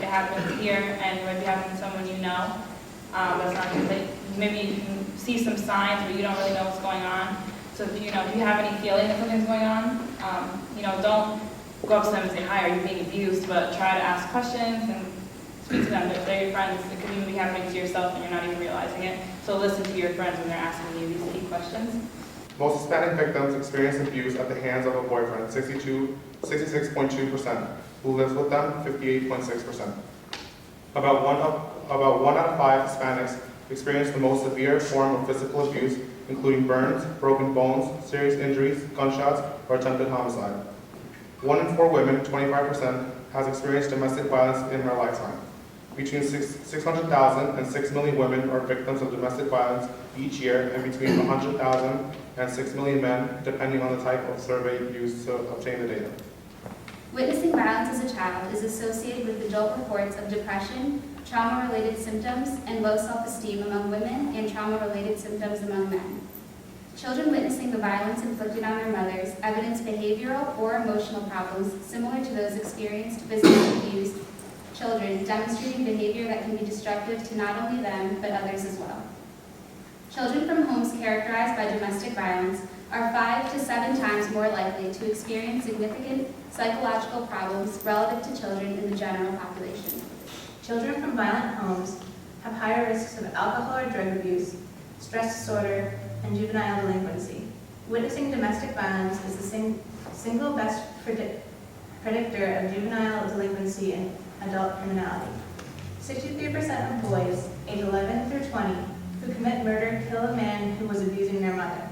it happens here and it might be happening to someone you know. That's not good. Like, maybe you can see some signs, but you don't really know what's going on. So if you have any feeling that something's going on, don't go up to them and say, "Hi, are you being abused?" But try to ask questions and speak to them. If they're your friends, it could even be happening to yourself and you're not even realizing it. So listen to your friends when they're asking you these key questions. Most Hispanic victims experience abuse at the hands of a boyfriend, 66.2%. Who lives with them, 58.6%. About one out of 5 Hispanics experience the most severe form of physical abuse, including burns, broken bones, serious injuries, gunshots, or attempted homicide. 1 in 4 women, 25%, has experienced domestic violence in her lifetime. Between 600,000 and 6 million women are victims of domestic violence each year, and between 100,000 and 6 million men, depending on the type of survey used to obtain the data. Witnessing violence as a child is associated with adult reports of depression, trauma-related symptoms, and low self-esteem among women and trauma-related symptoms among men. Children witnessing the violence inflicted on their mothers evidence behavioral or emotional problems similar to those experienced physically abused children, demonstrating behavior that can be destructive to not only them, but others as well. Children from homes characterized by domestic violence are 5 to 7 times more likely to experience significant psychological problems relative to children in the general population. Children from violent homes have higher risks of alcohol or drug abuse, stress disorder, and juvenile delinquency. Witnessing domestic violence is the single best predictor of juvenile delinquency and adult criminality. 63% of boys age 11 through 20 who commit murder kill a man who was abusing their mother.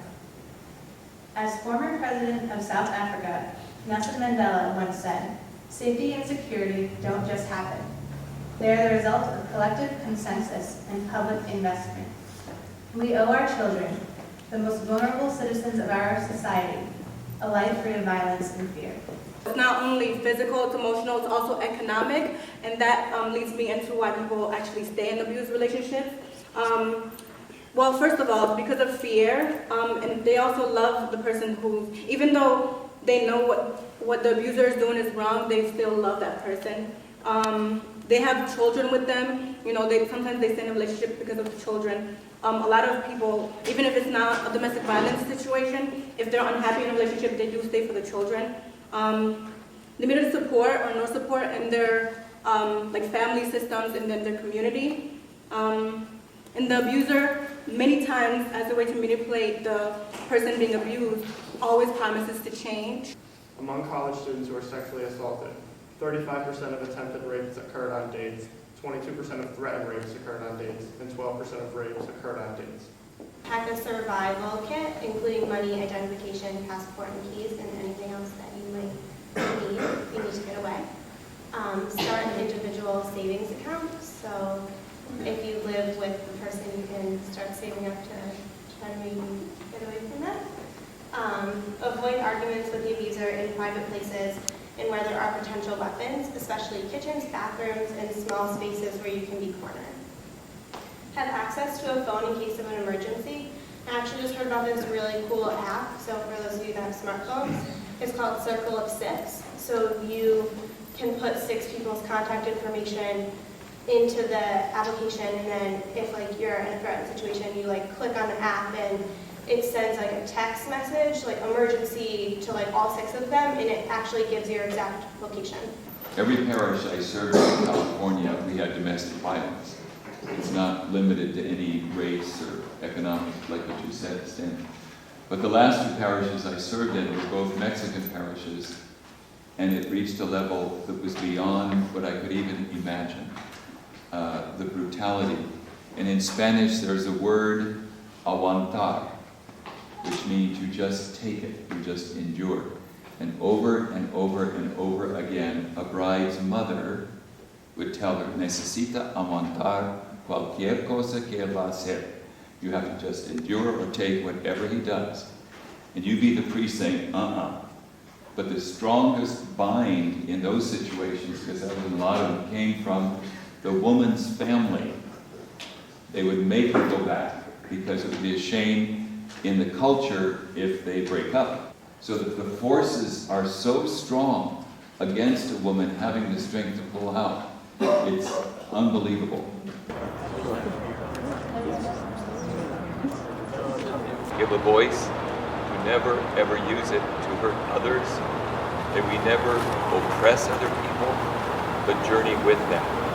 As former president of South Africa, Nelson Mandela once said, "Safety and security don't just happen. They are the result of collective consensus and public investment. We owe our children, the most vulnerable citizens of our society, a life free of violence and fear." It's not only physical, it's emotional, it's also economic, and that leads me into why people actually stay in abused relationships. Well, first of all, it's because of fear, and they also love the person who, even though they know what the abuser is doing is wrong, they still love that person. They have children with them. Sometimes they stay in a relationship because of the children. A lot of people, even if it's not a domestic violence situation, if they're unhappy in a relationship, they do stay for the children. Limited support or no support in their family systems and then their community. And the abuser, many times, as a way to manipulate the person being abused, always promises to change. Among college students who are sexually assaulted, 35% of attempted rapes occurred on dates, 22% of threatened rapes occurred on dates, and 12% of rapes occurred on dates. Pack a survival kit, including money, identification, passport, and keys, and anything else that you might need if you need to get away. Start an individual savings account. So if you live with the person, you can start saving up to try to maybe get away from that. Avoid arguments with the abuser in private places and where there are potential weapons, especially kitchens, bathrooms, and small spaces where you can be cornered. Have access to a phone in case of an emergency. I actually just heard about this really cool app. So for those of you that have smartphones, it's called Circle of 6. So you can put 6 people's contact information into the application, and then if you're in a threatened situation, you click on the app and it sends a text message, emergency, to all 6 of them, and it actually gives your exact location. Every parish I served in California, we had domestic violence. It's not limited to any race or economic, like what you said, Stan. But the last 2 parishes I served in were both Mexican parishes, and it reached a level that was beyond what I could even imagine. The brutality. And in Spanish, there's a word, aguantar, which means you just take it, you just endure. And over and over and over again, a bride's mother would tell her, necesita aguantar cualquier cosa que él va a hacer. You have to just endure or take whatever he does. And you be the priest saying, But the strongest bind in those situations, because a lot of them came from the woman's family. They would make her go back because it would be a shame in the culture if they break up. So that the forces are so strong against a woman having the strength to pull out. It's unbelievable. Give a voice, to never ever use it to hurt others. May we never oppress other people, but journey with them.